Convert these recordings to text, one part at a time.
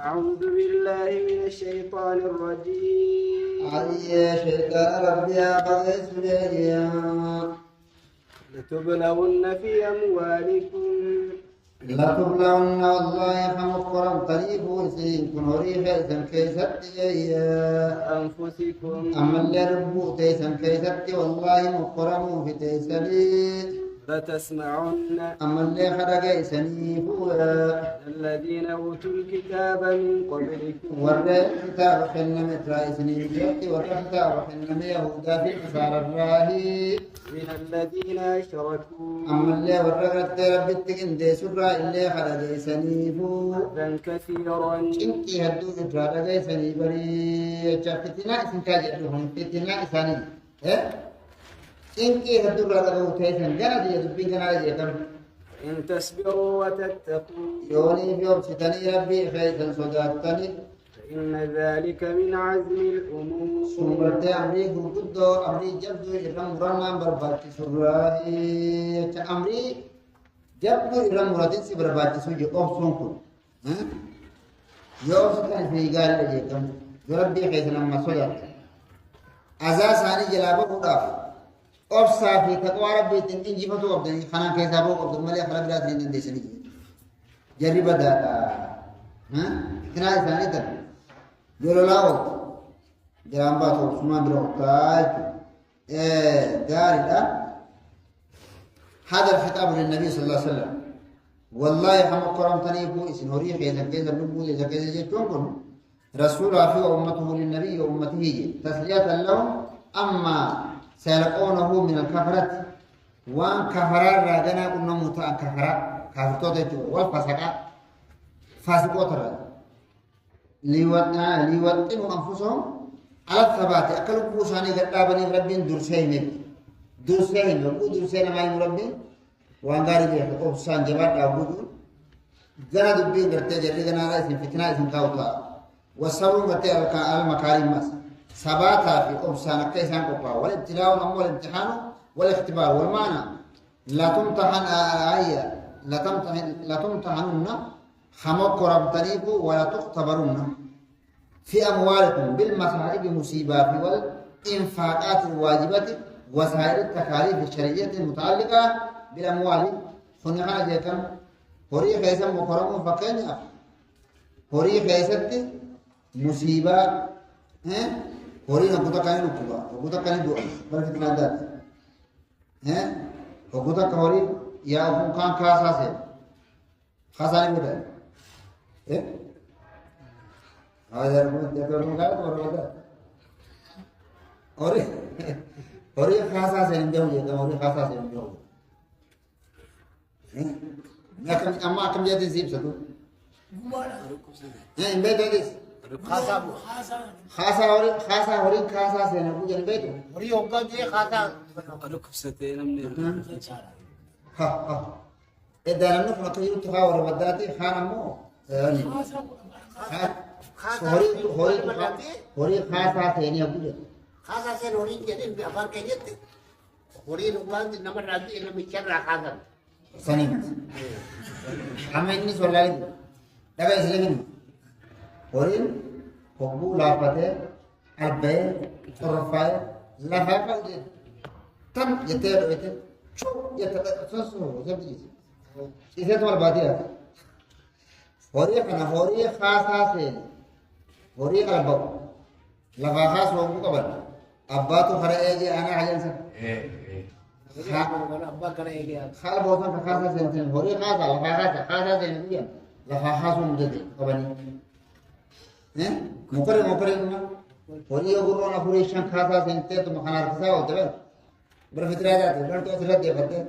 أعوذ بالله من الشيطان الرجيم. علي شيطان ربي قضيت ليليا لتبلغن في أموالكم لا تبلغن والله فمقرم طريق وسين كن ريخ سن كيست أنفسكم أما اللي ربو تيسن كيست والله مقرم في تيسلين فتسمعن أما اللي خرج سنيفوها الذين أوتوا الكتاب من قبلكم ورد كتاب خلنا مترايسني جوتي ورد كتاب خلنا يهودا في مسار الراهي من الذين أشركوا أما اللي ورد ربي تكن دي سرا اللي خرج سنيفو أذى كثيرا إنتي هدو إفراد سني بري فتنا إسنكاج أدوهم فتنا إساني إنتي هدو رادو تيسن جنا دي دبين جنا دي كم إن تصبروا وتتقوا يوني في يوم ستني ربي خيسا صداتني فإن ذلك من عزم الأمور. سمرت أمري قدو أمري جبدو إرم مرنا برباكي سراهي أمري جبدو إرم مرادين سي برباكي سوجي أوف سنكو يوم ستني في قال لجي كم ربي خيسا لما صدات أزاس هاني جلابه قداف أوف صافي تقوى ربي تنجي فتو أبدني خانا كيسا بوك أبدن ملي خلا بلاد لين دي سنجي جرب داتا كنا إساني تن يولو لاو جرام باتو سمان بروكاج داري لا هذا الخطاب للنبي صلى الله عليه وسلم والله حمد قرام تنيبو إسن هوريخ إذا كيسا بنبو إذا كيسا جيتون رسول في أمته للنبي وأمته تسلية لهم أما سيلقونه من الكفرة وان كفرات راجنا كنا متأ كفرات كفتوت الجو والفسقة فاسقوت ليوطنوا أنفسهم على الثبات أكلوا بوساني قدابني ربين درسين ما يمربين وان غاري بيه أوبسان جبات أبودو جنا دبين قرتي جري جنا رأيسين فتنة اسم كاوتا والصبر قرتي المكارم مس ثباتا في أوبسان كيسان كوبا والابتلاء أمو الامتحان والاختبار والمعنى لا تمتحنون خمق ربطنيكو ولا تختبرون في أموالكم بالمصائب مصيبات والإنفاقات الواجبة وسائر التكاليف الشرعية المتعلقة بالأموال خنقنا جيكم هوري خيسا مقرم فكين هوري خيسا مصيبة هوري نقطة كان نقطة نقطة كان دو بلكت نادات نقطة كهوري يا أبو كان كاساسه خاساني بده هذا يقول مقالة ولا هوري خاساسه عنده يا هوري خاساسه عنده لكن أما كم جاد نسيب سدو إن بيت خاصة هوري خاصة سنة بوجا بيتو هوري يوكا دي خاصة أركب ستين من ها إذا لم نفهم كيف تخاور بداتي خان مو يعني هوري خاصة سنة بوجا خاصة سنة هوري جدين بأفار كجت هوري نقول نمر رادي إنه ميشر خاصة سنين أما إني سؤالي دعوا إسلامين هوري هبو لافته أربعة رفاع لافه كده تم يتر شو يتر سوسو سبتي إذا تمر بادية هوري خاصة سين هوري أربعة لافه خاص وابو كبر أباتو خرا إيجي أنا حاجة سر أبا كره إيجي خال بوسان خاصة سين هوري خاصة سين دي لافه خاص ومجد كبرني مقرر ما هوري يقولون أفريشان خاصة سين تو مخانار كسا وتبع برفترة هذا تبع تو أسرة دي فتى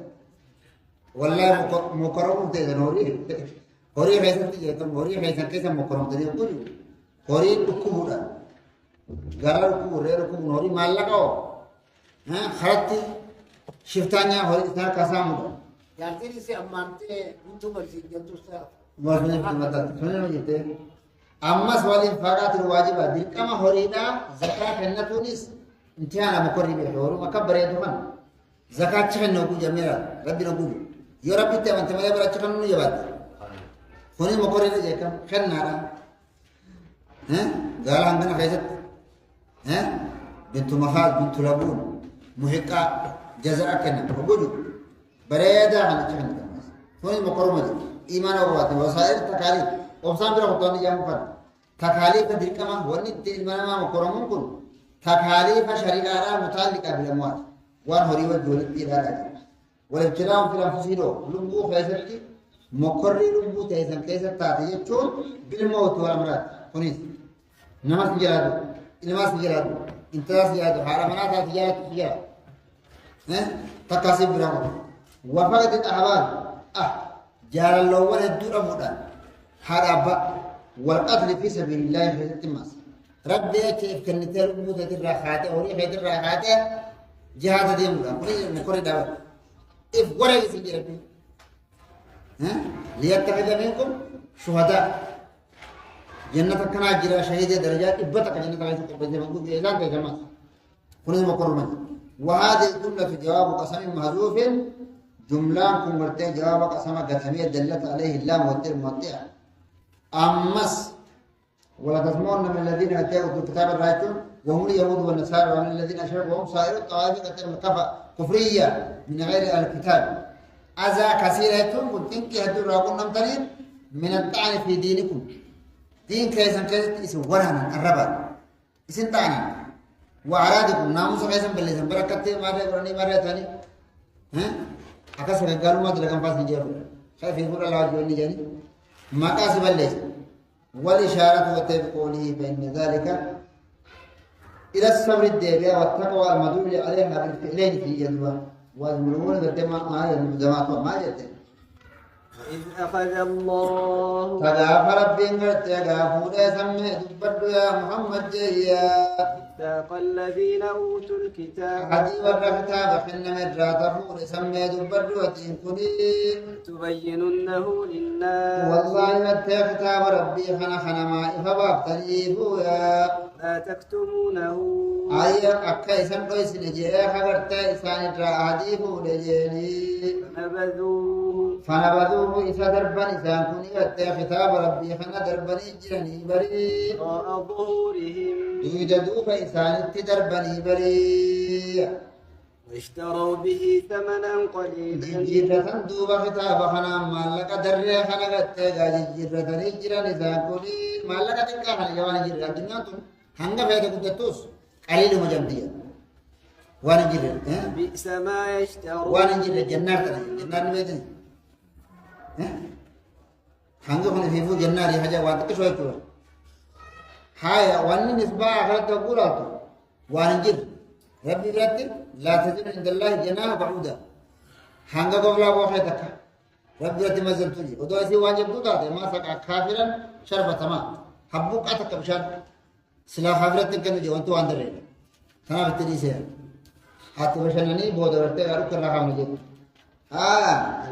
والله مقرر تيجي هوري خاصة تيجي تو هوري خاصة كيسا مقرر تيجي كل هوري تكوبورا غرار كوبورا هوري مال لگاو خرطي شفتانيا هوري تنا كاسامو يارتي से अम्मांते उनको मर्जी जंतु से मर्जी मत सुने न जेते أما سؤال الفقرات الواجبة دي كما هوريدا زكاة النتونس انتهانا مقرب يحور مكبر يدوان زكاة شخن نقول جميلة ربي نقول يا ربي تمام تمام يبرا شخن نو يبات هوني مقرب جاكم خن نارا ها قال عندنا خيزت ها بنت مخاض بنت لبون محقة جزاء كنا وقولوا بريدة عن الجهل كماس فوني مقرمة إيمان وقوات وسائر تكاليف وبسام بلا خطواني جامو كان تكاليف ذلك ما هو نت إيمان ما مقرمون كن تكاليف شريعة متعلقة بالأموال وان هري والجولد إلى والابتلاء في الأنفسهم لمبو خيزتي مقرر لمبو تيزن كيسة تاتي يجون بالموت والأمراض كنيس نماس جرادو إلماس جرادو انتراس جرادو حرمانات تجارة تجارة تكاسب برامو وفقد الأحوال جار الله ولدور أمودا حرابا والقتل في سبيل الله في التماس ربي كيف كنتر مودة الراحات أوري خير الراحات جهاد ديم مقرر دعوة إف ولا يسجل ليتخذ منكم شهداء جنة كنا جرا شهيد درجات إبتك جنة كنا تقبل منكم إعلان كجماعة كنا مقرمين وهذه الجملة جواب قسم محذوف جملة كمرتين جواب قسم قسمية دلت عليه اللام والتر مطيع أمس ولا تسمعون من الذين أتوا الكتاب الرايتون وهم اليهود والنصارى ومن الذين أشركوا وهم سائر الطوائف كفرية من غير الكتاب أذى كثيرة كنتم كهدوا راقون نمتنين من الطعن في دينكم دين كيسن اسم ورهنا الربا اسم طعن وأرادكم ناموس كيسن بلسن بركة مرة قرني مرة ثاني أكثر قالوا ما تلقى فاس نجيب خايف يقول الله جوني جاني ما كاسب الليل والإشارة وتبقونه بين ذلك إلى الصبر الدابع والتقوى المدلول عليها بالفعلين في جدوى والمرمون بالدماء ما يلمزمات وما جدت وإذ أخذ الله تغافر ربين قرت يغافور سمع دبر يا محمد جيا ميثاق الذين أوتوا الكتاب حدي والركتاب حن مرة تفور سمع دبر وتين كني تبيننه للناس والله متى كتاب ربي خنا ما إفبابتني بويا لا تكتمونه أي أكا إسان قيس لجيه خبرت إسان إدراء لجيني فنبذوه إسا دربان إسان كوني واتي خطاب ربي خنا درباني جرني بري وراء ظهورهم يوجدوا فإسان درباني بري واشتروا به ثمنا قليلا جرة دوبا خطاب خنا مالك دري خنا قتي جرة جرن إسان كوني مالك تنكا خنا جوان جرة الدنيا تون هنگا فايدة كنتوس قليل مجمدية وانا جرة بئس ما يشترون وانا جرة جنار جنار نبيتني هنگا خنا فيفو جناري حاجة وانتك شوية كورا هاي واني نسبة آخرت وقولاتو وانا جرة ربي براتي لا تجد عند الله جناح بعودا هنگا قبلا وخيتك ربي براتي مزل تجي ودوسي واجب دودا ما سكا كافرا شربة ما حبوك أتك بشان سلا خبرت كن جو انتو اندر تھا بتری سے ہاتھ وشننی بود ورتے ارو کر رہا مجھے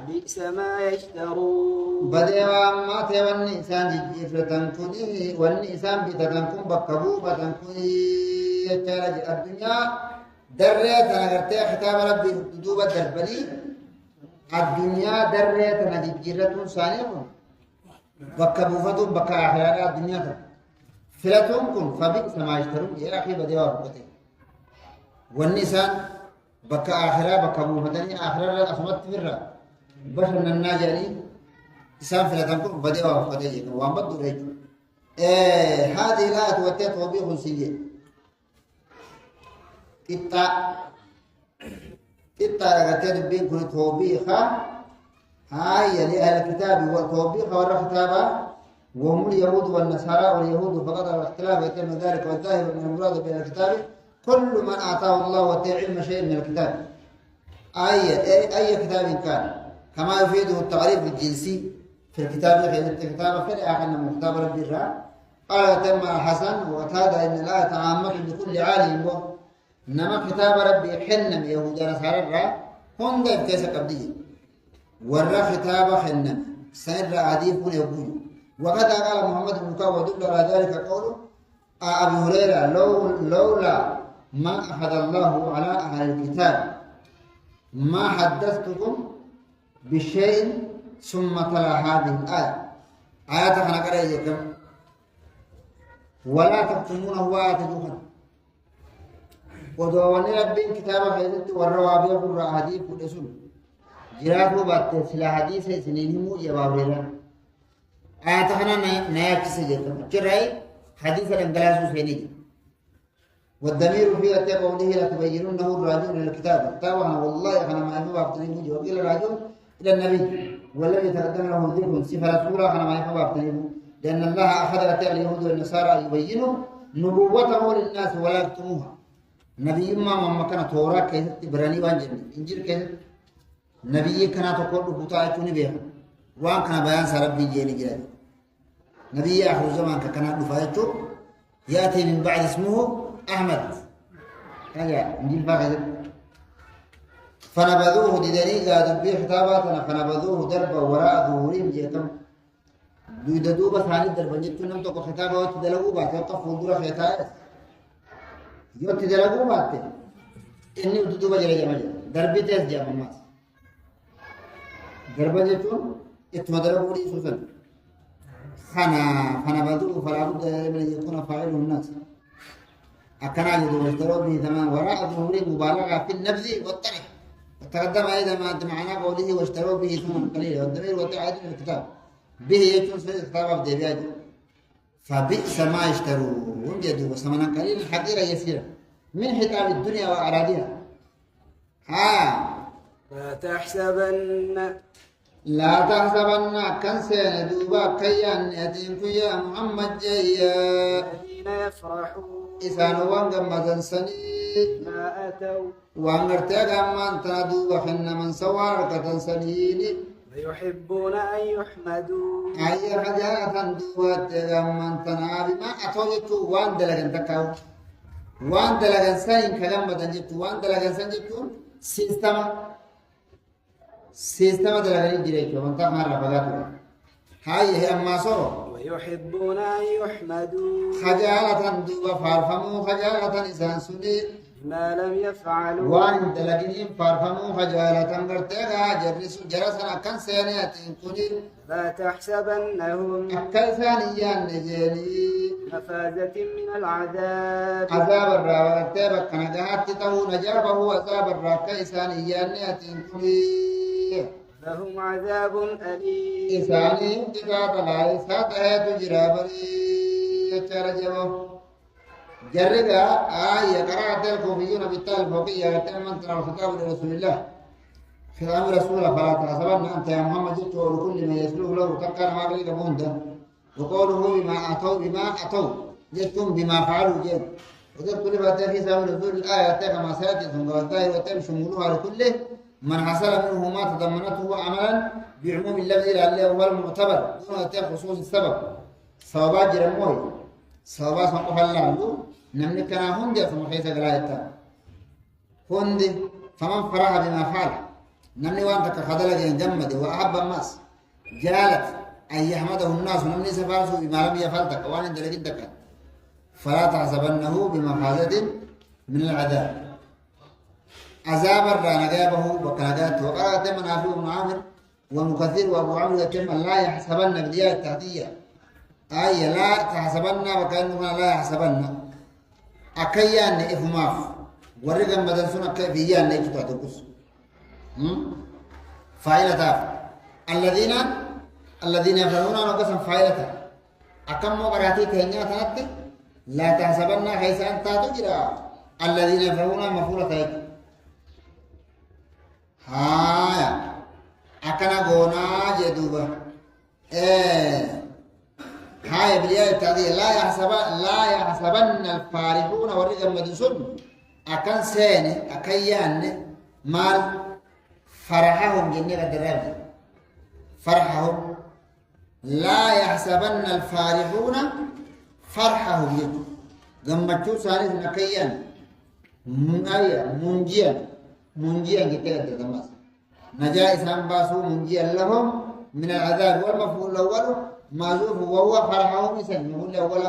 بئس ما يشترون بدوا ما تے ون انسان جفرتن کنی ون انسان بتدن کن بکبو بدن کنی چارج الدنيا درت نغرتے خطاب ربي دوب دربني الدنيا درت نجرتون ثانيه بکبو فتو بکا اخرات الدنيا فلاتهم كن فبئس ما يشترون يا أخي بدي أوربته والنساء بكا آخرة بكا موفتني آخرة أسمت فرة بشر الناجري إسام فلاتهم كن بدي أوربته وان بدو ريج هذه لا توتي توبيخ سيئ كتا رغتي دبين كن توبيخا هاي يلي أهل الكتاب وتوبيخ ورا كتابا وهم اليهود والنصارى واليهود فقط الاختلاف يتم ذلك والظاهر من المراد بين الكتاب كل من أعطاه الله علم شيء من الكتاب أي كتاب كان كما يفيده التعريف الجنسي في الكتاب غير الكتاب فلا أن مختبر ربي الرا قال تم الحسن وهذا إن الآية عامة لكل عالم إنما كتاب ربي حنم يهود ونصارى الرا هم ذلك كيس قبلي ورا كتاب حنم سنرى عديد من يقول وقد قال محمد بن كعب ودل على ذلك قوله أبي هريرة لولا ما أخذ الله على أهل الكتاب ما حدثتكم بشيء ثم تلا هذه الآية آيات خنا قرأيكم ولا تكتمونه واتدوها ودواني ربين كتابة خيزت والروابي قرر حديث ودسول جراتو بات سلا حديث سنينمو يبابرنا آتخنا نياك سجدتم جرأي حديث الانقلاسو سيني والضمير في أتى قوله لا تبينونه الراجل للكتاب تابعنا والله أنا ما يفهم أبتنيه جواب إلى الراجل إلى النبي والذي تقدم له ذكر صفة رسوله أنا ما يفهم أبتنيه لأن الله أخذ أتى اليهود والنصارى يبينوا نبوته للناس ولا يكتموها نبي ما كان توراة كيف إبراني وانجل إنجيل كيف نبي كان تقول بطاعتني بها وان كان بيان سربي جيني جلال نبي آخر الزمان كان نفايته يأتي من بعد اسمه أحمد هذا إنجيل فاقد فنبذوه ددني قاد بيه خطاباتنا فنبذوه دربا وراء ظهورهم جيتم دوبا ثاني دربا جيتم نمتو خطابات دلقوا بات يوقف ودورا خطائر يوم تدلقوا بات إني دوبا جلي جمال دربي تيس جاب الناس دربا جيتم اتمدربوا لي سوسن فنبذوه فلا بد من يكون فاعله الناس أكنا يدو واشتروا به ثمان وراء ظهورهم مبالغة في النبذ والطرح تقدم أيضا ما معنى قوله واشتروا به ثمن قليلا والضمير وتعاد من الكتاب به يكون في الكتاب أبدي بياجه فبئس ما يشتروا وجدوا وثمنا قليلا حقيرا يسيرا من حطام الدنيا وأعراضها لا تحسبن كنسين دوبا كيان يتينك يا محمد جيا الذين يفرحون إسان وانغم مزنسني ما أتوا وانغرتيا غمان تنادوبا حن من سوار كتنسنيني ويحبون أن يحمدوا أي حاجة دوبا غمان تنابي ما أتوا جتو وان دلغن تكاو وان دلغن سين كلام بدن جتو وان دلغن سين جتو سيستم دلغن جريتو وانتا مرة بغاتو هاي هي أما صورو ويحبون أن يحمدوا خجالة دوبا فارفمو خجالة إسان سني ما لم يفعلوا وان دلقين فارفمو خجالة قرتها جرسنا كان سينيات كوني لا تحسبنهم أكيسانيا نجيني مفازة من العذاب عذاب الرا وكتابك كنجات تتو نجابه عذاب الرا كيسانيا نيات كوني لهم عذاب أليم إساني انتقاط لا إساته تجرابري يترجمه جرقا قرأت الكوفيون بالتالي فوقية يتمن ترى الخطاب لرسول الله خطاب رسول الله فلا تحسبن أنت يا محمد جئت ولكل ما يسلوه له تكر ما قليل بوندا وقوله بما أتوا جئتم بما فعلوا جئت وذلك كل بعد في سبب نزول الآية كما سيأتي ثم قالت وتم شمولها لكله من حصل منه ما تضمنته عملا بعموم اللفظ لأنه هو المعتبر دون خصوص السبب صوابات جرموي صوابات سنقف الله نملك كنا هندي ثم حيث قراءة هندي فمن فرح بما فعل نمني وانتك خدلك جمد وأحب الناس جالت أن يحمده الناس نمني سفارسه بما لم يفعلتك وأن دلقدك فلا تحسبنه بمفازة من العذاب عذاب الرانا جابه وكنجات وقرأت منافع بن عامر ومكثير وابو عمرو يتم لا يحسبن بديات التحتية أي لا تحسبن وكأنه لا يحسبن أكيان إفماف ورقم بدل سنة كيفيان نيجتوا تقص فاعلة الذين يفعلون نقصا فاعلة أكم مقراتي تهنيا تنتي لا تحسبن حيث أنت تجرى الذين يفعلون مفعولة هايا أكنا غونا جدوبا هاي بليا تادي لا يحسبن الفارحون والرجال مدسون أكن سين أكيان مال فرحهم جنة الدراب فرحهم لا يحسبن الفارحون فرحهم جنة جمعتو سالس أكيان منجيا كتير تدمس نجا إسلام باسو منجيا لهم من العذاب والمفعول الأول معذوف وهو فرحهم إسلام الأول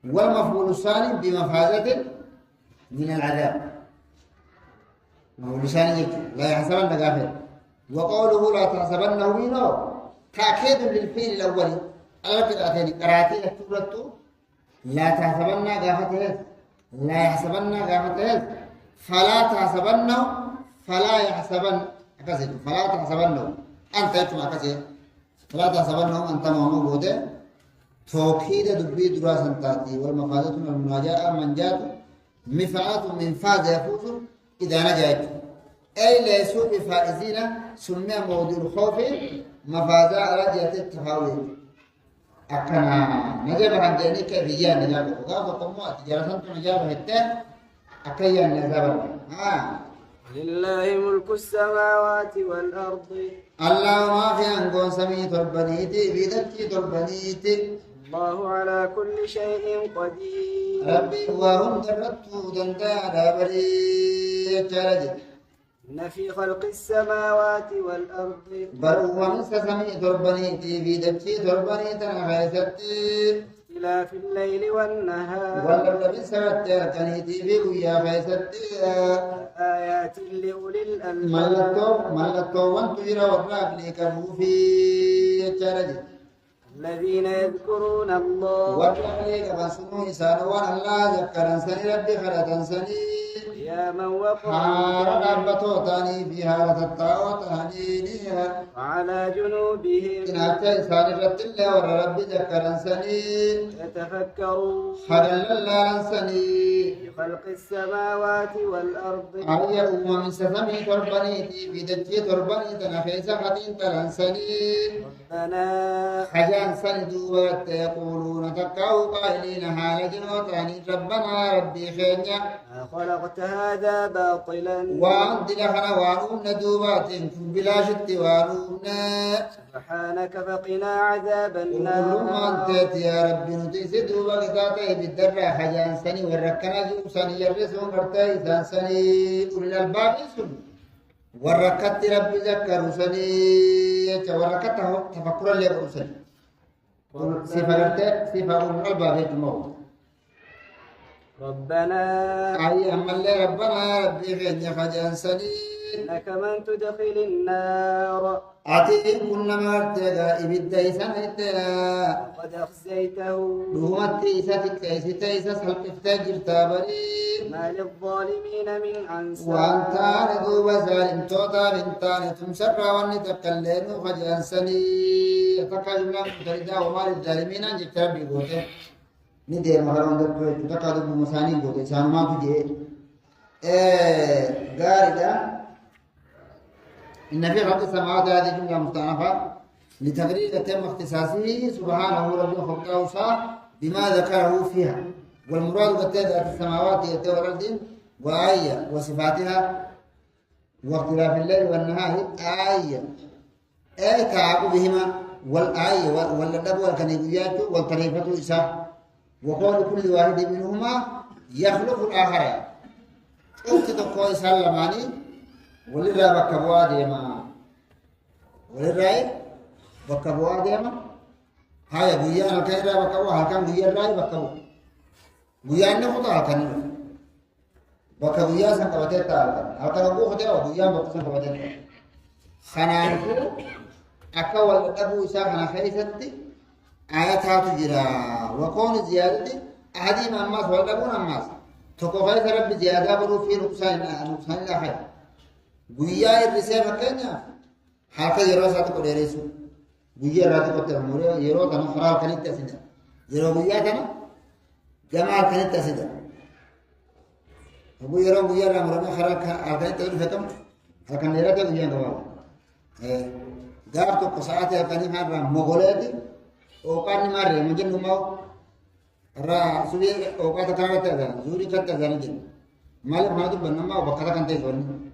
والمفعول الثاني بمفازة من العذاب مفعول الثاني لا يحسبن غافل وقوله لا تحسبنه منه تأكيد للفعل الأول التي أتاني قراتي التورة لا تحسبن قافته لا يحسبن قافته فلا تحسبنه فلا يحسبن أكسر فلا تحسبنه أنت يتم أكسر فلا تحسبنه أنت موجود توكيد دبي دراسة تاتي والمفادة من المناجاة من جات مفعات من فاز يفوز إذا نجات أي ليسوا بفائزين سمي موضوع الخوف مفازا على جهة التفاوت أكنا نجاب عن جاني كفيان نجاب وقاف قمات جرسان نجاب هتا أكيا نجاب لله ملك السماوات والأرض الله ما في أنقون سمي تربنيتي بيدتي تربنيتي الله على كل شيء قدير ربي وهم درتو دندانا بريد جرجت إن في خلق السماوات والأرض بل ومن سسمي تربنيتي بيدتي تربنيتي غيثتي اختلاف الليل والنهار ولا بسرت كنيتي في ويا غيثتي آيات لأولي الألباب ملتو وانتو جرى والراب ليك في جرجت الذين يذكرون الله والرحليك فاسمو إسان وان الله ذكرا سني ربي خلطا سني قياما حارا وقعودا ربطوتاني في حالة الطاوتانينيها وعلى جنوبهم إن أتى إسان رت الله وربي ذكرا سني يتفكرون خلل الله سني في خلق السماوات والأرض أي من سسمي تربنيتي بدتي تربنيتي نفيسا خطين تلنسني ربنا حجان سندوبت يقولون تقعوا قائلين حال جنوتاني ربنا ربي خينيا ما خلقت هذا باطلا وأنت لخنا وانون ندوبات كن بلا شت وانون سبحانك فقنا عذاب كل النار ما أنت يا ربي نتيس دوبا قطاته بالدرة حجان سني وركنا جوب سني يرسون قرطي إنسان سني أولي الألباب سن وركت ربي ذكر سني وركته تفكر اللي برسل صفة أولي الألباب يجمعون ربنا أي أما اللي ربنا ربي غين يخجان سني إنك من تدخل النار أتي كنا مرتقى إبدا سنتنا وقد أخزيته دومت إيساتك إيسا سلقفتا جرتا بري ما للظالمين من أنصار وأنت ندوب ظالم توتا بنتان تمسر واني تقلين خجان سني تقل لهم تريدا وما للظالمين أن جتر بيقوته ندير مهرون دكتور تقادم بمساني قوته سانو ما تجي قاردا إن في خلق السماوات هذه جملة مستأنفة لتقرير تم اختصاصه سبحانه رب خلقه بما ذكره فيها والمراد بتذات السماوات والأرض وآية وصفاتها واختلاف الليل والنهار آية أي تعاقبهما والآية واللدب والكنيبيات والطريفة إساء وقول كل واحد منهما يخلق الآخر قلت تقوى إساء لماني ولله بكبوا ديما ولله بكبوا ديما هاي بويا الكيرا بكبوا هكذا بويا الراي بكبوا بويا إنه خطأ هكذا بكبويا سنكبتة تالك هكذا بو خطأ بويا بكسنكبتة خنانكو أكوال أبو إسحاق أنا خيستي آياتها تجرى وكون زيادة أحدي من الناس والأبون الناس تكو خيس رب زيادة برو في نقصان لا خير guyyaa hir'isee fakkeenya harka yeroo isaatti godhee reessu guyyaa irraatti qotte muree yeroo kana karaa halkanitti asida yeroo guyyaa kana gama halkanitti asida yeroo guyyaa irraa muramee karaa halkanitti dhufe kam halkan dheerate guyyaan gabaaba gaaf tokko sa'aatii halkanii irraa mogoleeti ooqaan nimaa reema jennu maa irraa subii ooqaata kanarratti agaan zuurii katti agaan jennu maaliif maa dubbannammaa bakka kan ta'e toonni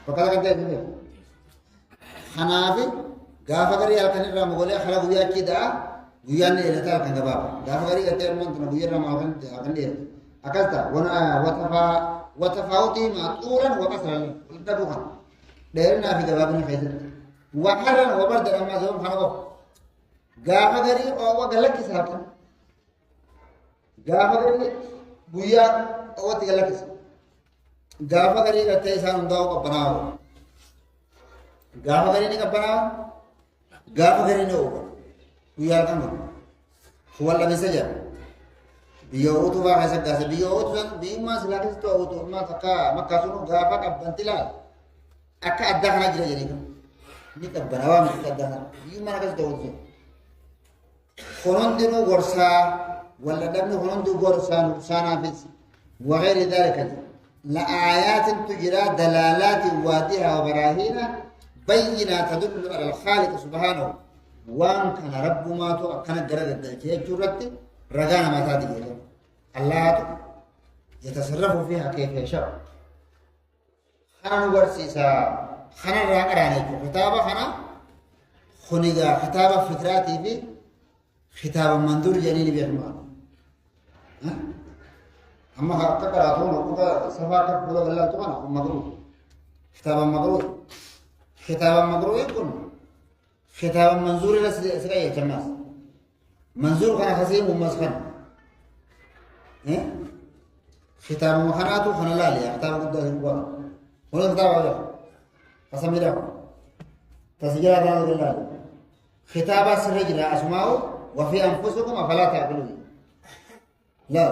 Bakka kan ta'e jiru. Kanaafi gaafa garii halkan irraa mogolee kara guyyaa achi da'a guyyaan dheerataa halkan gabaaba. Gaafa garii gattee ilmaan tuna guyyaa irraa halkan dheerata. Akkas ta'a watafaawutii maaxuuran waqasran dhabu kan dheerinaa fi gabaabina keessatti. Waqarran wabarda ammaa zoon kana qofa. Gaafa garii oowwa galakkisa halkan. Gaafa garii guyyaa oowwatti galakkisa. gaafa garii gartee isaan hundaa'u qabbanaa'u gaafa garii ni qabbanaa'u gaafa garii ni ooba guyyaa kan godhu walla bisa jedha بيوتو بقى سكاس بيوتو سن بيما سلاكس توتو ما تكا ما كاسونو غافا كبنتلا أكا أدخنا جرا جريكا نيكا بناوا مكدنا بيما نكاس توتو خنون دينو غرسا ولا دمن خنون دو غرسا نقصانا بس وغير ذلك لآيات تجرى دلالات واضحة وبراهين بينات تدل على الخالق سبحانه وان كان رب ما تو كان غرغ دجه جرت رجانا ما تادي الله يتصرف فيها كيف يشاء خان ورسيسا خان راقرانه كتابه خنا خنيغا كتابه فكراتي في كتاب منظور جنين بيرما اما تقراتون وقتا صفات فلو الله تبارك مغرور كتاب مغرور يكون كتاب منظور لا سريه جماس منظور كان حسين ومسخن كتاب مخناتو خنا لا لي كتاب قد هو ولا كتاب هذا فسميره تسجيل هذا الله كتاب سرجل اسماء وفي انفسكم افلا تعقلون لا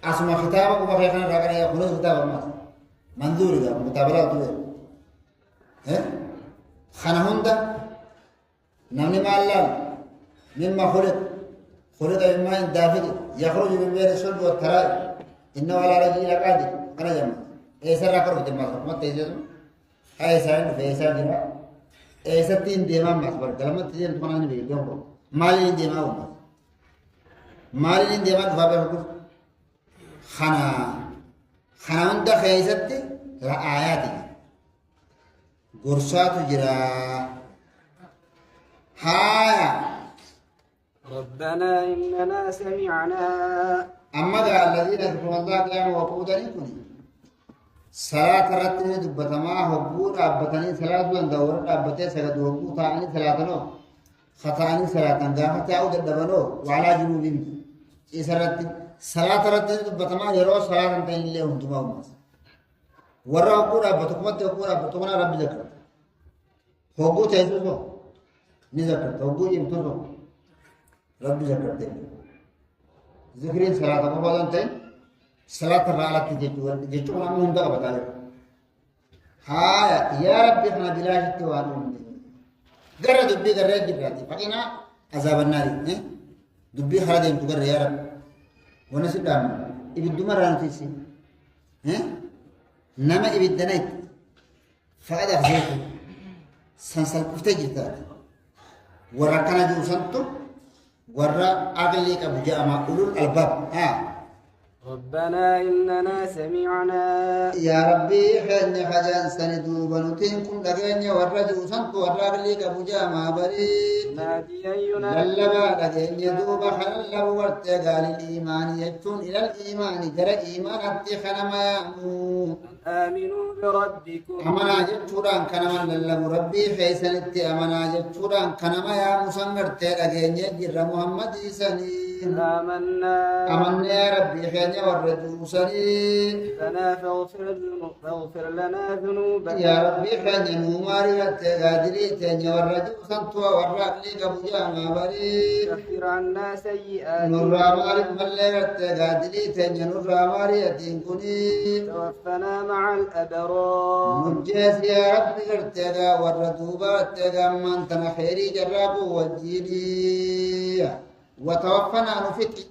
اسماء كتابك وفي خنا راغنا يقول كتاب ما منظور ده متابعات خنا هوندا نمني مالله مما خلق مما دافد يخرج من بين الصلب والترائب إنه على رجل قادر أنا جمع إيسا ركر في دماغ ما تيجي إيسا في إيسا جرا إيسا تين دماغ مسبر كلام تيجي تمانا نبي بيوم مالين دماغ مالين دماغ بابا بقول خنا عند خيزتي لا آياتي قرصات جرا هايا ربنا إننا سمعنا أما قال الذين يذكرون الله قياما وقعودا يكوني صلاة رتني دبتما هبور أبتني صلاة من دور أبتي سجد هبور ثاني صلاة نو خطاني صلاة قامت تعود الدبلو وعلى جنوبهم إسرت صلاة رتني دبتما يرو صلاة تين لهم تمام ورا هبور أبتكم تهبور أبتكم رب ذكر هبور تهزو نذكر هبور يمتزو رب ذكرت ذكرين صلاة ما بعدين تين صلاة الرالة تجتوا ما هم ده بتاعه ها يا رب إحنا بلاش توانون قرر دبي قرر جبراتي فإنا عذاب النار دبي خالدين تقرر يا رب ونسيب دام يبدو مرة نتيسي نما يبدو نايت فأدا خزيته سنسل كفتجتا وركنا جو سنتو ورا أغليك أبو جامع أولو الألباب ربنا إننا سمعنا يا ربي خيرني حجان سندو بنوتين كن لغيني ورا جوسنت ورا أغليك أبو جامع بريد ناديا ينادي للبا لغيني دوبا خلل ورتقال الإيمان يجتون إلى الإيمان جرى إيمان أبتخنا ما يأمون آمنوا بربكم أمنا جتوران كنما للب ربي خيسن اتي أمنا جتوران كنما يا مسنغرت لغيني جر محمد سنين آمنا يا ربي خيني ورجو سنين فاغفر لنا ذنوبنا يا ربي خيني نوماري رتقادري تيني ورجو سنتوا ورقلي قبجا ما بريد كفر عنا سيئات نورا مالك ملي رتقادري تيني نورا ماري يتين كني توفنا مع الأبرار نجيس يا ربي ارتقى والردوبة ارتقى من تنخيري جراب والجيلي وتوفنا نفتي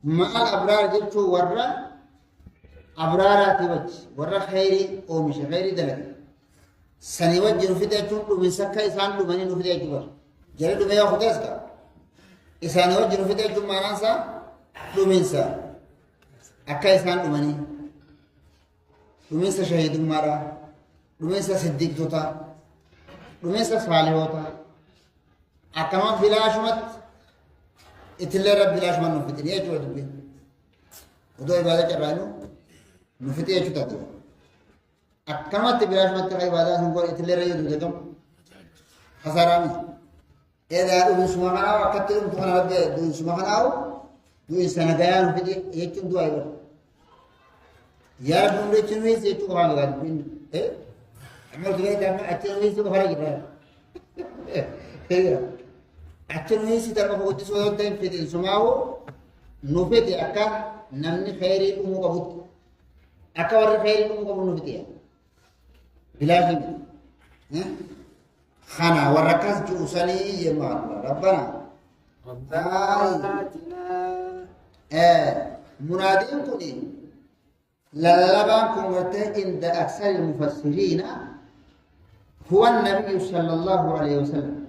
مع الأبرار جبتو ورا أبرارات وجه خيري ومش خيري دلق سني وجه نفتي أجون من سكا إسان لمني نفتي أجبر جرد بيا خدسك إسان وجه نفتي أجون مانانسا لمنسا أكا إسان لمني لمنسا شهيد مارا لمنسا صديق توتا لمنسا صالح ہوتا أكما بلاش مت إتلا رب بلاش ما نفتي يا جود بي ودو عبادة كرانو نفتي يا جود تاتي أكما تبلاش مت كاي عبادة سنقول إتلا ريو دوجتم خسارامي إذا دو سمعنا وقت تلوم تخنا رب دو سمعنا دو إنسان جاي نفتي يجتم دو عبادة يا رب نمرة چنوي سي تو خان لگا بين عمر دوي دام اچنوي سي بخارا گيرا هي اچنوي سي تر کو تو سو تين في سماو نفتي أكا نمني خيري أمو قبوت أكا ورد خيري أمو قبوت نفتي بلا شيء خنا وركز جوسني يا ربنا منادين كوني للبان كنت عند أكثر المفسرين هو النبي صلى الله عليه وسلم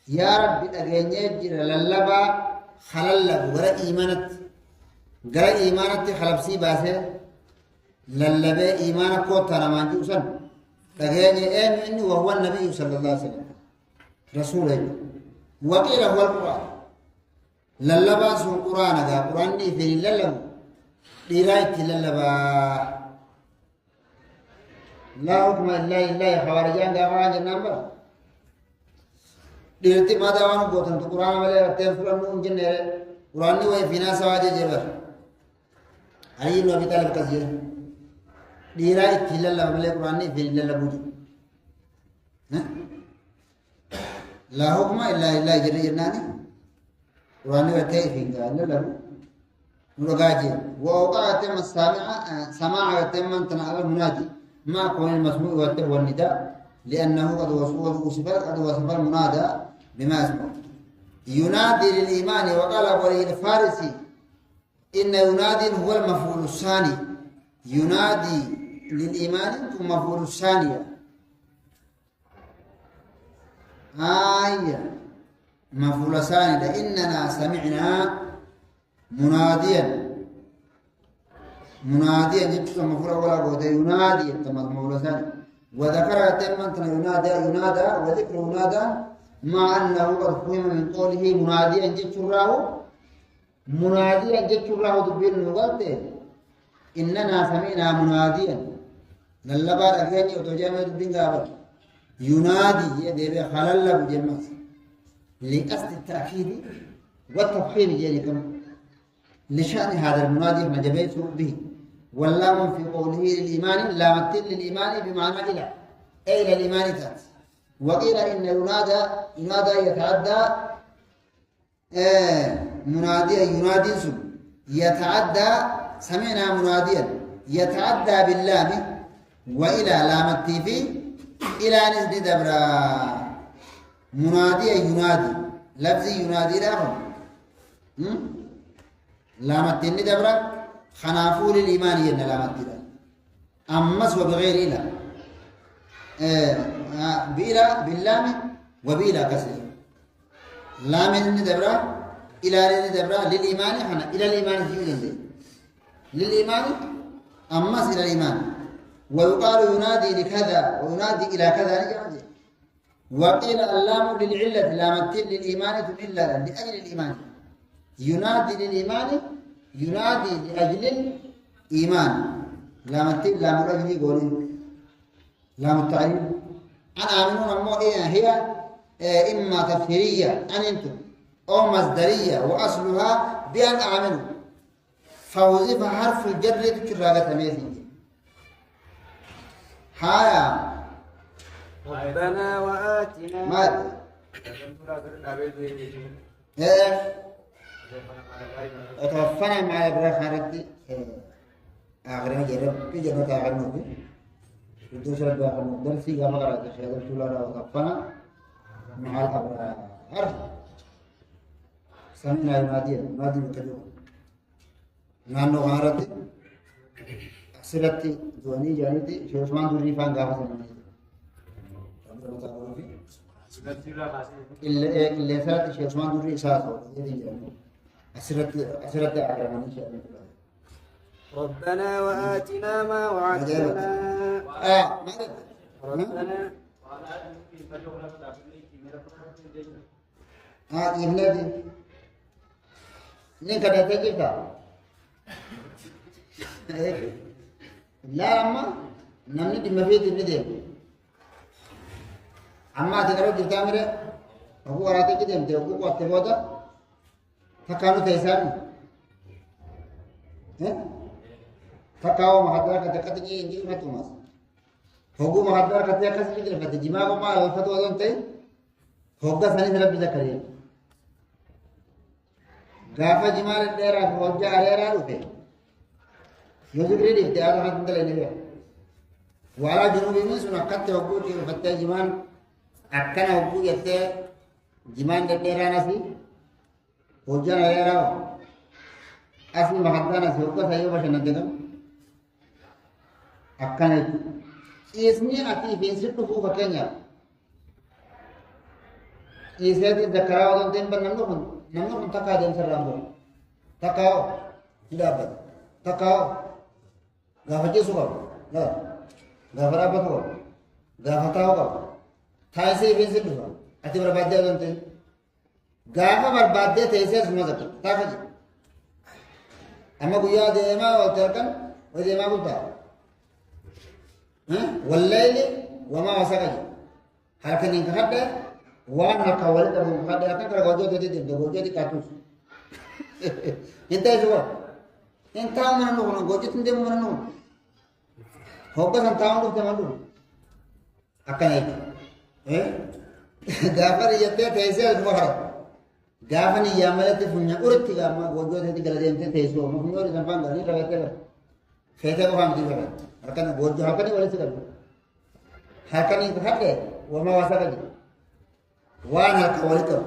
يا رب أجنّي جل للبا خلل غير إيمانت خلبسي باسه للبا إيمان كوتنا ما جوسن أجنّي آمن وهو النبي صلى الله عليه وسلم رسوله وقيل هو القرآن للبا سو قرآن هذا قرآن في للبا ديرايت للبا لا حكم إلا لله خوارجان دعوان جنبا ديرتي ما دعوان قوتن تو قرآن ملأ تنفرن نون جنة قرآن نوى فينا سواجه جبر علي بن أبي طالب كذيه ديرايت للبا ملأ قرآن في للبا بوجي لا حكم إلا لله جل جناني قرآن نوى تيفين قال للبا نرجع وأوقع تم سماع تم تنعل المنادي مع كون المسموع والنداء لأنه قد وصف المنادى بما اسمه ينادي للإيمان وقال ولي الفارسي إن ينادي هو المفعول الثاني ينادي للإيمان ثم مفعول الثانية مفعول الثاني إننا سمعنا مناديا جبت مفعول ولا بود ينادي مفعول ثاني وذكر تمن ينادى وذكر ينادى مع انه قد فهم من قوله مناديا جبت راه دبين نغلط اننا سمعنا مناديا للبار اجاني وتجامع دبين غابر ينادي يدي خلل بجمع لقصد التاكيد والتفخيم جانكم لشأن هذا المنادي ما جبيت به واللام في قوله للإيمان لامت للإيمان بمعنى إلى أي إلى الإيمان تات وقيل إن ينادى يتعدى ينادي سب يتعدى سمعنا مناديا يتعدى باللام وإلى لامت في إلى نزل دبرا منادي ينادي لفظ ينادي لهم لامت دبرا خنافو للإيمان ينا لامت دا أمس وبغير إلا بإلا باللام وبإلا كسر لام دبرا إلى دبرا للإيمان حنا إلى الإيمان في للإيمان أمس إلى الإيمان ويقال ينادي لكذا وينادي إلى كذا نجي وقيل اللام للعلة لامت للإيمان إلا لأجل الإيمان ينادي للإيمان ينادي لأجل الإيمان لام التين لام الأجل يقولون لام التعريف أنا آمنون أمو هي إما تفسيرية أن أنتم أو مصدرية وأصلها بأن آمنوا فوظف حرف الجر كراغة ميزين هايا ربنا وآتنا ما توفنا مع إبراهيم خالدي آخرنا جرب في جنة آخرنا في الدوس رب آخرنا درسي كما قرأت الشيخ رسول الله توفنا مع الأبرار سمعنا ينادي بكلمة نانو خالدي سرتي زوني جانتي شيخ عثمان دوري فان قافة إلا سرتي شيخ عثمان دوري ساسو يدي جانتي أسرت أعلم إن شاء الله ربنا وآتنا ما وعدتنا ربنا إبنادي نين كده تجيبها لا أما نمني دي مفيد ندي أما تقرأ جبتها مرة أبو أراتي كده أنت أبو قوة بودا فكانوا تيسان فكاو محضر كتكتجي إنجيل فتوماس هوغو محضر كتكتجي إنجيل فتجي ما قم على الفتوى دون تي هوغا سني سلب ذكريا gaafa jimaan dheeraa fi hojjaa areeraa dhufe yoo zikrii dhiifte haala kanatti dalee ni wala junubiin sun akkatti hogguu dhiifattee jimaan akkana hogguu jettee jimaan dheeraan asii hojjaan areeraa asii mahaddaan asii hogga sayyoo bashannante qabu akkana jechuudha. Ciisni ati fiinsi dhufuu fakkeenyaaf ciiseetiin zakkaraa odoo hin ta'in namni kun takka adeemsa irraan bu'u takka ni dhaabbata takka gaafa ciisu qabu gaafa dhaabbatu qabu gaafa taa'u qabu taa'isee fiinsi dhufa ati barbaaddee odoo hin ta'in gaafa barbaaddee teessee asuma zakka taafa jedhu amma guyyaa deemaa oolte halkan way deemaa guddaa والليل وما وسق هل كان ينكحد وانا كولد ابو مخد كان كرجوجو دي جوجو دي كاتوس انت شو انت من نو جوجو تندي من نو هوك سنتاون دو تمالو اكن غافر يته تيسه المهر غافني ياملت فنيا اورتي غاما جوجو دي گلدين تيسو مخنور زنفان غني رغته فيته کو فهم دي akan bojo hakani wala sekali hakani hadde wama wasakali wana kawalika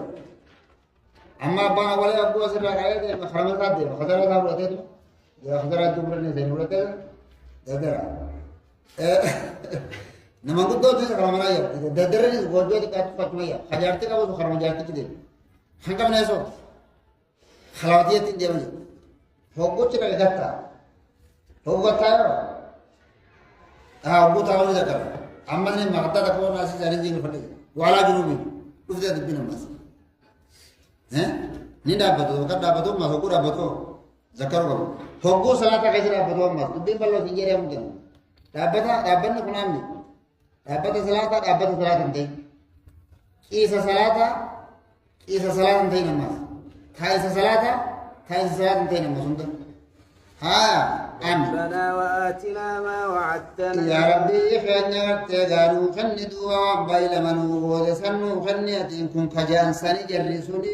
amma bana wala abu asra kaya de kharama sadde khadara da bolate to ya khadara dumra ne zain bolate dadara namangu to je kharama na ya dadara ne bojo de kat patma ya khajarte ka wo kharama jarte de hangam ne so khalawatiyat de manje hogo chira gatta hogo tayo أبو تعالى ذكر أما إن ما حتى تكون ناس جالسين في ولا جنوبي وفي ذلك بين الناس نيدا بدو كذا بدو ما هو كذا بدو ذكروا هو صلاة كذا بدو ما تبين بالله سنجري ممكن ربنا كنامي ربنا صلاة أنتي إيسا صلاة أنتي نماز ثايسا صلاة أنتي نماز ها ربنا وآتنا ما وعدتنا يا ربي خيرنا تجارو خندوا بايل منو ودسنو خنيتين كن كجان سني جرسوني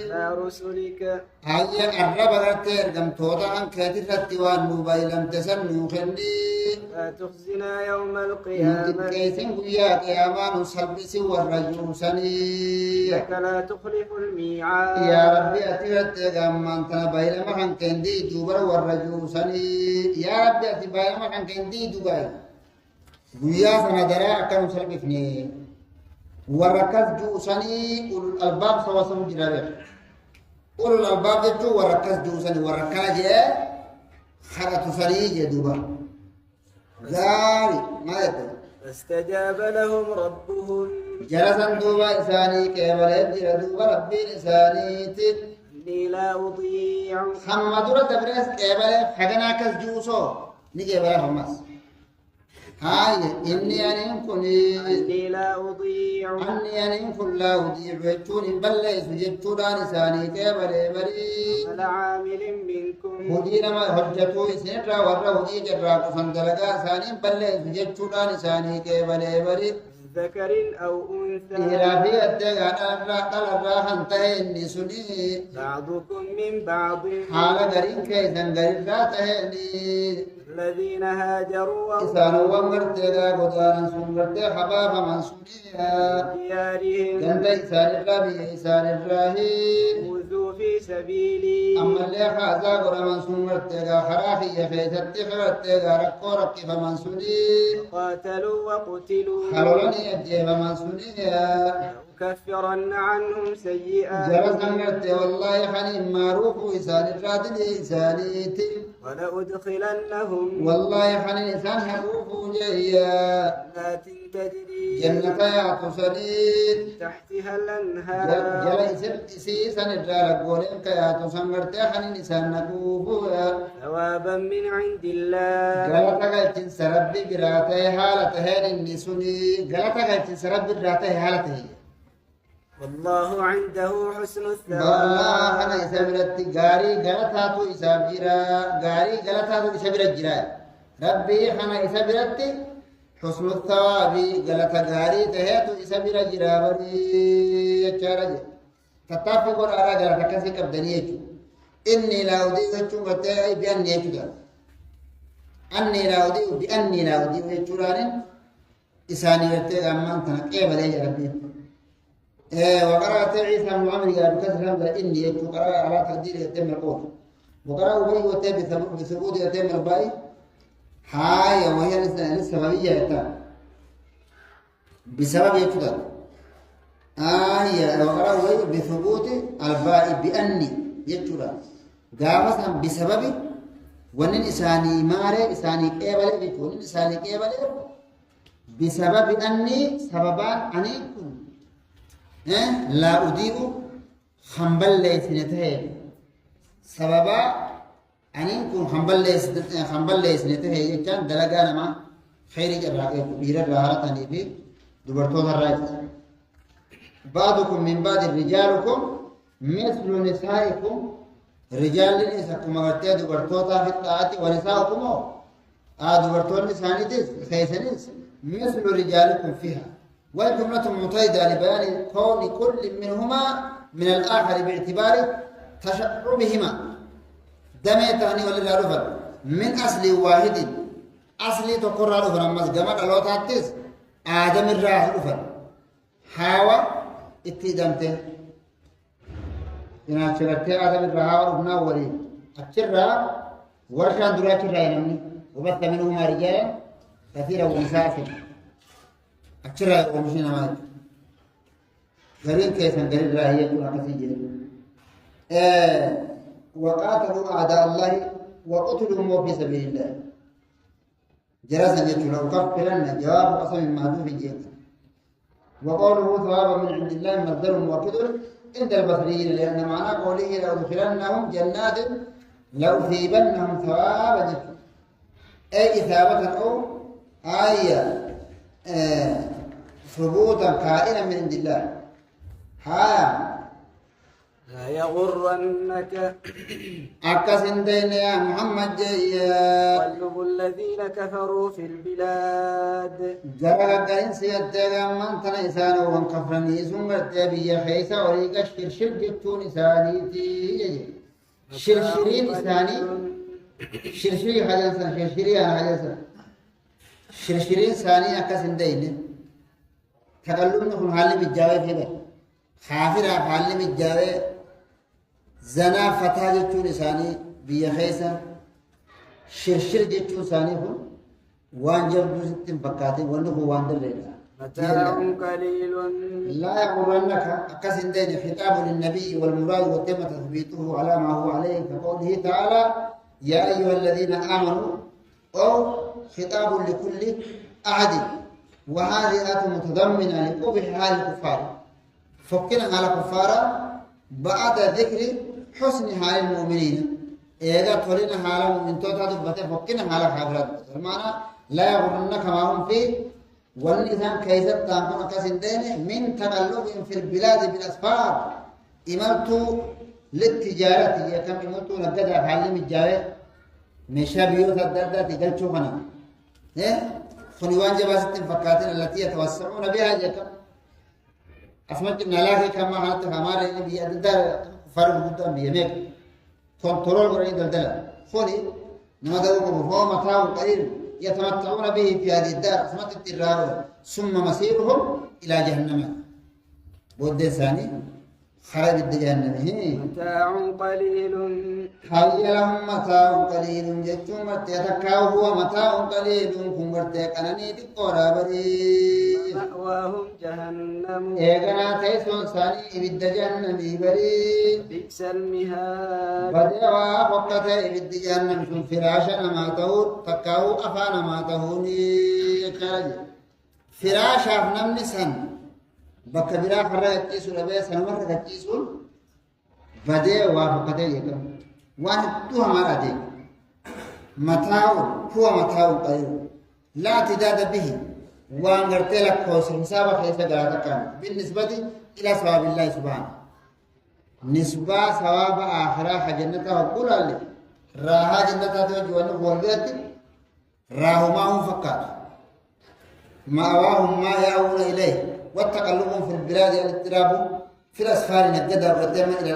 لا رسولك هيا الرب غتر كم تودا ان كثرت وان موبايلم تسنو خندي لا تخزنا يوم القيامة كيسن يا قيامان سلبس والرجو سني لك لا تخلف الميعاد يا ربي أتيت كم أنت بايل ما كان كندي جبر والرجو سني يا ربي أتي بايل ما كان كندي جبر ويا سندرا كم سلبسني وركز جو سني أول الباب سوا سوا جرابه أول الباب جو وركز جو سني وركنا جاء خرط سني جدوبا غاري ما يدري فاستجاب لهم ربهم جلسا دوبا إساني كيبل يبدي دوبا ربي إساني تب إني لا أضيع حمد رتبرس كيبل حقنا كسجوسو نكيبل حمس هاي إني أن كني إني لا أضيع أني أن كن لا أضيع وجون بل ليس جبتودان إساني كيبل بري على عامل منكم هدينا ما حجتو إسنرا ورا هدي جرا كفندلقا إساني بل ليس جبتودان إساني كيبل بري ذكر أو أنثى إرافي أتغانا الراحن تهني سني بعضكم من بعض حالا غرين كيسان غرين راتهني الذين هاجروا إسانو ومرتغا قدانا سنغرت حبابا من سنيا ديارهم جنت إسان الرابي إسان الراهي خذوا في سبيلي أما اللي خازا قرى من سنغرتغا خراخي يخيثت خرتغا رقو رقف من سني قاتلوا وقتلوا خلولني أجيب من سنيا لأكفرن عنهم سيئات جرسا مرت والله حنين معروف إسان الرادل إسانيتي ولأدخلنهم والله حنين إسان حروف جهيا جنات تجري جنة يعطسنين تحتها الأنهار جل إسان الرالك قولين كيعطسن مرت حنين إسان نكوفويا ثوابا من عند الله غلطة قلتين سربي براته حالته النسوني غلطة قلتين سربي براته حالته والله عنده حسن والله الثواب أنا إسابرت غاري غلطاتو إسابيرا غاري غلطاتو إسابيرا جرا ربي أنا إسابرت حسن الثواب غلطة غاري تهيتو إسابيرا جرا بري يچارج تتافق اور آرا غلطة كسي كبدني يچو إني لا أضيء وجهك بأني يجوز أني لا أضيء بأني لا أضيء يجوران إساني يرتقى أمان تنقى بلي ربي وقرأت عيسى بن عمرو قال بكسر همزة إني يجو قرأ على تقدير يتم القول وقرأ أبي وتابي بثبوت يتم الباقي هاي وهي السببية يتم بسبب يجوز وقرأ أبي بثبوت الباقي بأني يجوران قامت بسبب ونن إساني ماري إساني كيبالي بيكون ونن إساني كيبالي بسبب أني سببان أني كن لا أضيء خنبل ليسنته سببا أني كن خنبل ليسنته يجان دلقانا ما خير جبراء بير الرهارة في دبرتوض الرئيس بعضكم من بعض رجالكم مثل نسائكم رجال لنساكم أغرتيا دبرتوطا في الطاعة ونساءكم دبرتون نسانيتس خيسانيس مثل رجالكم فيها والجملة متيدة لبيان كون كل منهما من الآخر باعتبار تشعبهما دمي تاني ولا رفض من أصل واحد أصلي تقرر رفض أما جمع الله تعتز آدم الراح رفض حاوى اتدمته إن أشرتي آدم الرها وربنا ولي أشرها ورشان دراك الرأينمني وبث منهما رجالا كثيرا ونساء أشرها ومشينا معك غريب كيسا غريب راهية وكثير وقاتلوا أعداء الله وقتلهم في سبيل الله جرسا يجب لأكفرن جواب قسم معذوف جيد وقوله ثوابا من عند الله مصدر مؤكد عند البصريين لأن معنى قوله لأدخلنهم جنات لأثيبنهم ثوابا أي إثابة أو آية ثبوتا كائنا من عند الله لا يغرنك أكسنتين يا محمد تقلب الذين كفروا في البلاد جرى قرين سيادة من تنسان وانكفرني سنغت بي خيسا وريق الشرشر جتون إسانيتي شرشرين إساني شرشري حجنسا شرشري حجنسا شرشرين ثاني أكسنتين تقلب نكون حالي بالجاوة في بي خافرة حالي بالجاوة زنا فتح جتون إساني بي خيسا شرشر جتون ثاني هو وان جبدو ستين فكاتي ونخو وان دلنا متاع قليل لا يغرنك أكسن دين خطاب للنبي والمراد وتم تثبيته على ما هو عليه كقوله تعالى يا أيها الذين آمنوا أو خطاب لكل أحد وهذه آية متضمنة لقبح حال الكفار فكنا على كفار بعد ذكر حسن حال المؤمنين إذا قلنا حال المؤمنين تدبته فكنا على حافرات المعنى لا يغرنك ما هم فيه والنظام كيف تنقل كسندين من تقلبهم في البلاد بالأسفار إمرتوا للتجارة كم إمرتوا لقد أفعلهم الجاوة مشابيوت الدردة تقلتوا خنا خنوان جباسة فكاتين التي يتوسعون بها جكم أسمعت إن الله كما حالت همارة النبي أددار فرق قدام بيميك كنترول قرأي دلدلا خوني نمدوكم فهو متاع قليل يتمتعون به في هذه الدار أسمعت الترار ثم مصيرهم إلى جهنم بود ثاني خرج جهنم متاع قليل هل لهم متاع قليل جتم يتكاو هو متاع قليل كنغرت كنني تقرا بري مأواهم جهنم ايغنا تيسون ثاني ابد جهنم بري بئس المهاد بدوا فقط ابد جهنم فراشا ما تهور تكاو افان ما تهوني كرج فراشا نمنسن بكبيرا فرا كيسو لبه سنمر كيسو بدي وافقته يكم وان تو ہمارا دے متاع هو متاع قليل لا اعتداد به وان غرت لك خوش حساب كيف غادا كان بالنسبه الى ثواب الله سبحانه نسبه ثواب اخره جنته وقول الله راها جنته تو جوان ولدت راهما هم فقط مأواهم ما يأوون إليه والتقلبهم في البلاد الاضطراب في الأسفار نجد الردم إلى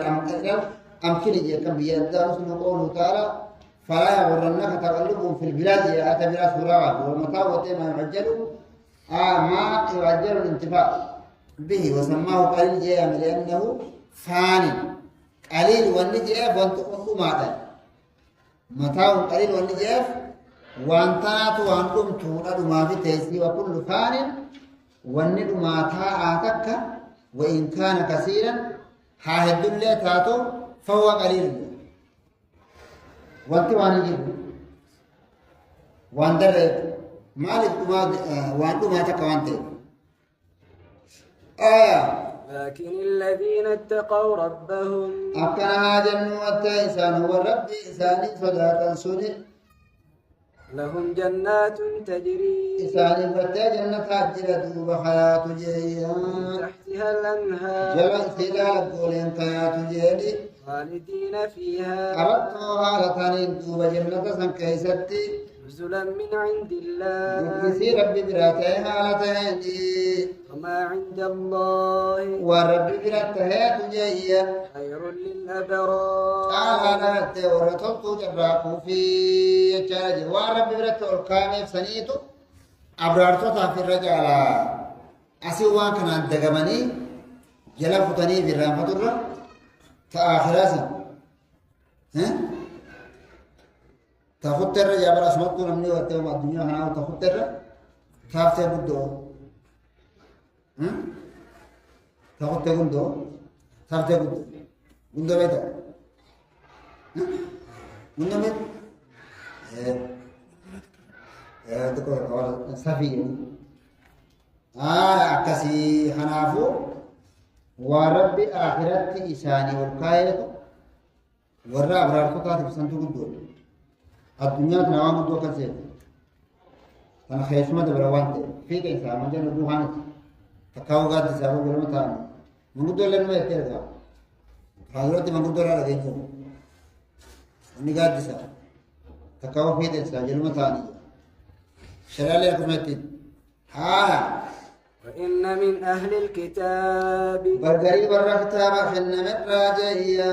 أمكن يكون بيدار قوله تعالى فلا يغرنك تقلبهم في البلاد أتى بلا سراعة والمتاع وما يعجل ما يعجل الانتفاع به وسماه قليل جيام لأنه فانٍ قليل والنجاف وانتقصوا معدن متاع قليل والنجاف وانتنات وانتم تولد ما في تيسي وكل فان والند ما تاعتك وإن كان كثيرا حاهد الله تاتو فهو قليل وانت وانجيب واندر مالك وانتو ما تك وانت لكن الذين اتقوا ربهم أكنها جنة والتإسان هو الرب إساني صداة سني لهم جنات تجري إساني فتى جنة أجرة وحياة جيان تحتها الأنهار جل سلال قولين حياة جيدي خالدين فيها أردتها لتنين توب جنة سنكيستي نزلا من عند الله يكسي ربي براتها لتهدي وما عند الله وربي براتها تجيّا خير للأبرار تعالى نرد ورطلت جراكو في يجارج وربي براتها الكامل سنيتو أبرارتها في الرجال أسيوان كان دقمني جلفتني بالرامة الرب تآخراسا تاخد الرجال براس مطلوب مني واتهم الدنيا هنا وتاخد الرجال تافتي بدو تاخد تقولدو تافتي بدو بدو بيتا بدو بيت تقول قال سفي أكسي هنافو وربي آخرتي إساني والكاية ورا أبراركو كاتب سنتو بدو الدنيا تنوام بدو كسر أنا خيشمة دبروانته في كيسا مجال روحاني تكاو قاد تسابو بلما تاني مقدر لنما يترقى حضرتي مقدر على دينه إني قاد تسابو تكاو في تسا جلما تاني شرع لي أكمتين وإن من أهل الكتاب برقري برا كتابا خلنا من راجعيا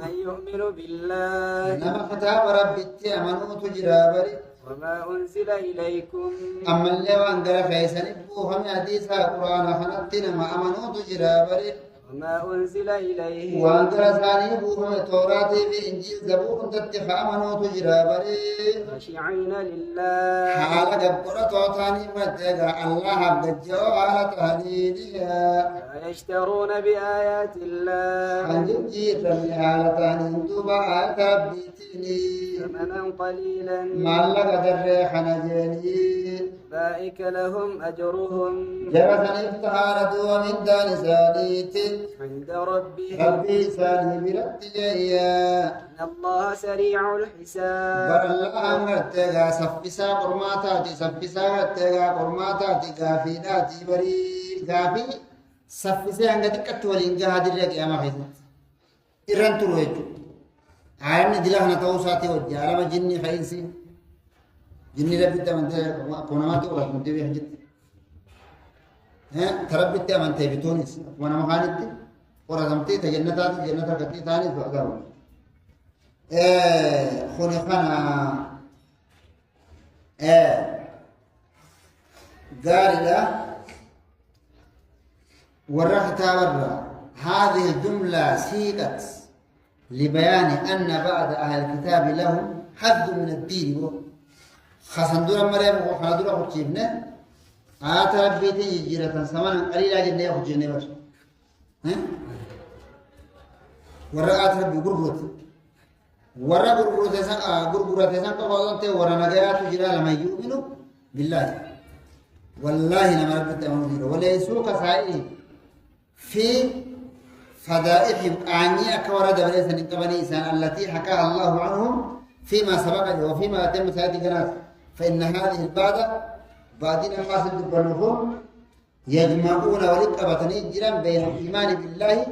من يؤمن بالله إنما كتاب ربي تأمنوا تجرى بري وما أنزل إليكم أما اللي وانقر خيسا نبوهم حديثا قرآن خنتنا ما أمنوا تجرى بري وما أنزل إليه وانقر ثاني بوهم توراة بإنجيل زبور تتخ أمنوا تجرى بري خاشعين لله حالة قبرة توتاني مدقى الله بجو على تهديدها لا يشترون بآيات الله حنجير رمي حالة تاني انتبا آيات ربيتني ثمنا قليلا مالك دريحنا جيني أولئك لهم أجرهم جرسا افتهارة ومن دان ساليت عند ربهم ربي سالي برد جيا إن الله سريع الحساب بر الله أمرتها سفسا قرماتاتي سفسا غتها قرماتاتي غافيناتي بري غافي سفسا عندك كتولين جهاد الرق يا مخيزت إرن ترويج عالم دلهنا توساتي وجه عالم جني خيسي جني ربي تمنته كوناماتي ولا كنتي بيحجت تربي تمنته بتونس وانا مخانتي ورزمتي تجنتات جنتات كتي ثاني فأقام خنقنا قال له ورحت ورا هذه الجملة سيقت لبيان أن بعض أهل الكتاب لهم حظ من الدين خسندورا مريم وخندورا خشيبنا ربيتي يجيرة سمانا قليلا جنة يخشيني بس ورا ربي قربوت ورا قربوت سان قوانته ورا نجاة تجرا لما يؤمنوا بالله والله لما ربي تأمنوا وليسوا كسائر في فضائحهم آنية كورد بليس نقبني إنسان التي حكاها الله عنهم فيما سبق وفيما أتم سيأتي جناس فإن هذه البعضة بعدين ما سدبنهم يجمعون ولقبتني جرا بين الإيمان بالله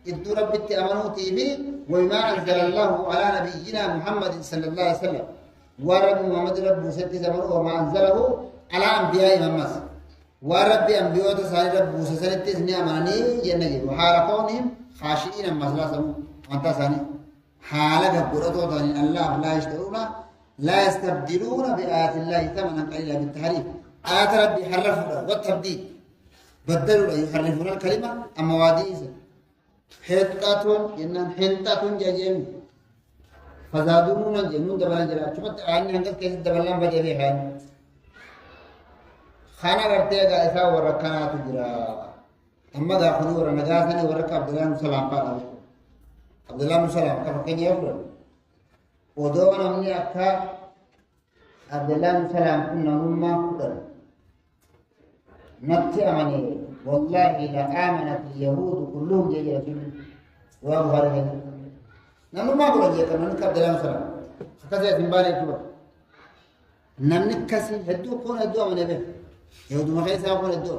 إذ رب التأمنوا به وما أنزل الله على نبينا محمد صلى الله عليه وسلم ورب محمد رب سد زمن وما أنزله على أنبياء محمد ورب أنبياء تسال رب سد سني أماني جنة وحال كونهم خاشعين مسلا سمو أنت ساني حالك برضو ضانين الله لا يشترون لا يستبدلون بآيات الله ثمنا قليلا بالتحريف آيات ربي حرفوا والتبديل بدلوا يحرفون الكلمة أما واديس حتة إنن حتة جاجم فزادون جنون دبلان جرا شمت آني هنگس كيس دبلان بجي في حال خانا کرتے گا ایسا ورکھنا تجرا اما دا خونی ورنگاسنی ورکھ عبداللہ مسلام پالا عبداللہ مسلام کا فکینی افرد ودوان امنی اکھا عبداللہ مسلام کن نمما قدر نتي أمني والله لآمنت اليهود كلهم جاي رسول وابو هذا نمو ما قلنا جاي كنا نكاب دلام سلام خكذا تنبالي كبر نمنكسي هدو كون هدو أمني به يهود مخيسا كون هدو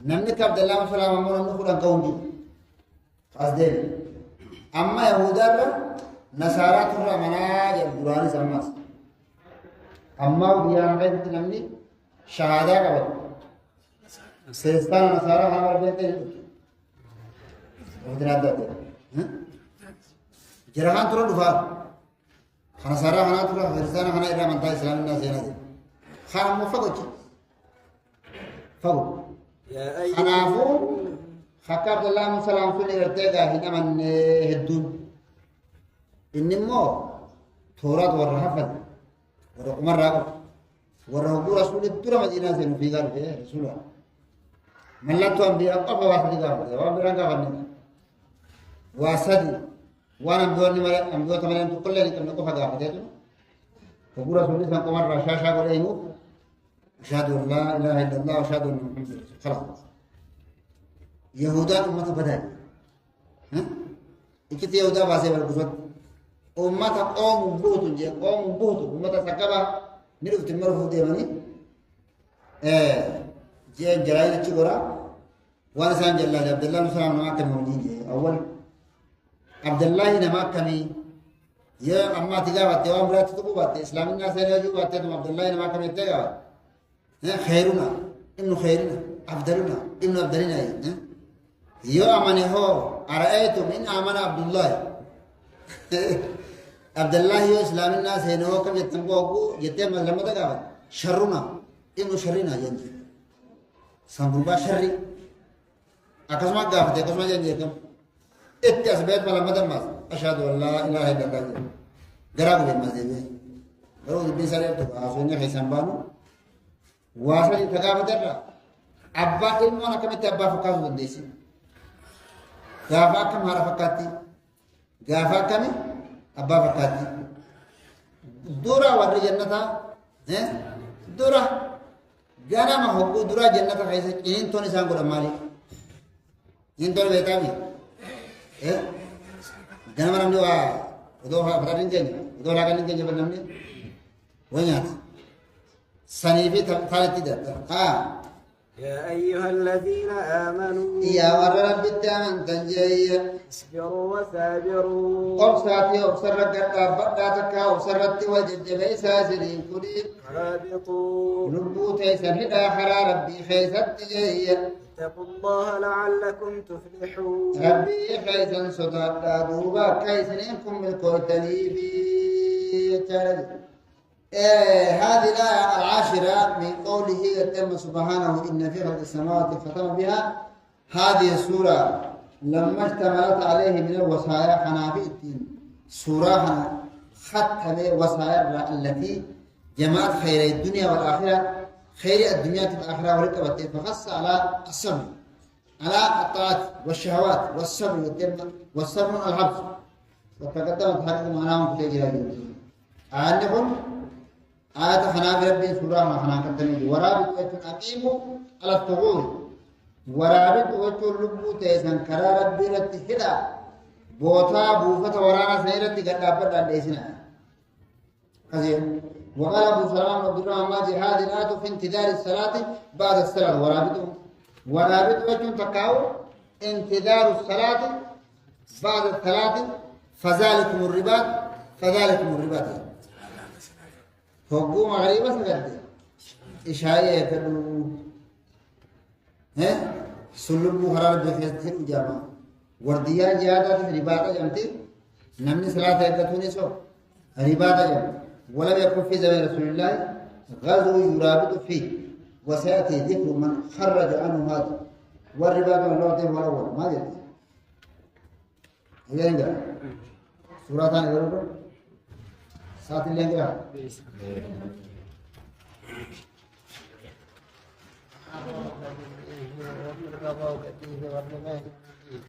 نمنكاب دلام سلام أمونا نخولا كون جو قصدين أما يهودا نصارى ترى مناجر قرآن سماس أما وبيان غيث نمني شهادة قبل سيستان نصارى هنور بيتين ودرات داته جرهان ترى دفار خنصارى هنا ترى هرسان هنا إلى منطقة إسلام الناس هنا دي خان مفقود فقود خنافو خكاب الله مسلم سوني ارتجا هنا من هدون إنما ثورات ورهفت ورقمر راقب ورهقو رسول الدرة مدينة سنو في قلب رسول الله من لا تنبي أقف واسدي قابل وابران قابل واسدي وانا بيورني مرة أمبيو تمام تقول لي كم نقف قابل ده فقول رسول الله سنكو مرة شاشة قول إيمو أشهد أن لا إله إلا الله وأشهد أن محمد خلاص يهودا أمة بدأ ها إكتي يهودا باسه بالقصد أمة قوم بوت جي قوم بوت أمة سكبا نرفت المرفوض ديماني جين جلاله تشغورا وانا سان جلال عبد الله مسلم ما كان موجود اول عبد الله نما كمي يا اما تجاوت يوم رات تقوبات اسلام الناس يجوا بات عبد الله نما كمي تجاوت خيرنا ابن خيرنا افضلنا ابن افضلنا يا امنه هو ارايتم ان امن عبد الله عبد الله يا اسلام الناس هو كم يتنبوغو يتم لما تجاوت شرنا ابن شرنا جنت سامبوبا شري أكسمع قافة أكسمع جنجيكم إتياسبيت ملا مدمس أشهد أن لا إله إلا الله جرابو بالمسجد جرابو بيسالي تقاسوني خيسان بانو واسالي تقافة درا أبا كلمة أنا كميت أبا فكاسو بنديسي غافا كم هارا فكاتي غافا كم أبا فكاتي دورا ورد جنة دورا جانا ما هو درا جنة خيسة إن توني سانغورا مالي إن توني بيتامي جانا ما نمدوا ودوها فرادين جنة ودوها لكن جنة بنمني وينات سنيفي ثالث ده يا أيها الذين آمنوا يا ورب التامن تنجي اصبروا وصابروا أبصاتي أبصرت قداتك أبصرت وجد بيسا سرين كلي رابطوا نبوتي سنهدا حرا ربي خيست جي اتقوا الله لعلكم تفلحون ربي خيسا صدق دوبا كيسنكم بالكوتني في هذه الآية العاشرة من قوله يتم سبحانه إن في خلق السماوات ختم بها هذه السورة لما اشتملت عليه من الوصايا حنافي الدين سورة ختم وصايا التي جمعت خير الدنيا والآخرة خير الدنيا والآخرة وركبت فخص على الصبر على الطاعات والشهوات والصبر والصبر الحبس وتقدمت حديث معناهم في جلاله أنهم آيات خناف ربي سورة خنا كتني ورابط وجه أقيموا على الثغور ورابط وجه اللبو تيسن كرا ربي رتهدا بوتا بوفة ورانا سيرت قد أبدا ليسنا كذين وقال أبو سلام عبد الرحمن هذه الآية في انتظار الصلاة بعد الصلاة ورابط وجه تقاو انتظار الصلاة بعد الصلاة فذلكم الرباط فوقو مغربا سقد إشاعية كدو سلب حرارة بخيستين جامع ورديا جهادا رباطا جمتي نمني صلاة يقتوني سو رباطة جمع ولم يكن في زمن رسول الله غزو يرابط فيه وسيأتي ذكر من خرج عنه هذا والرباطة من الوقت والأول ما يدري هي عندها سورة ثانية قرأت ساعة اللي عندها Apa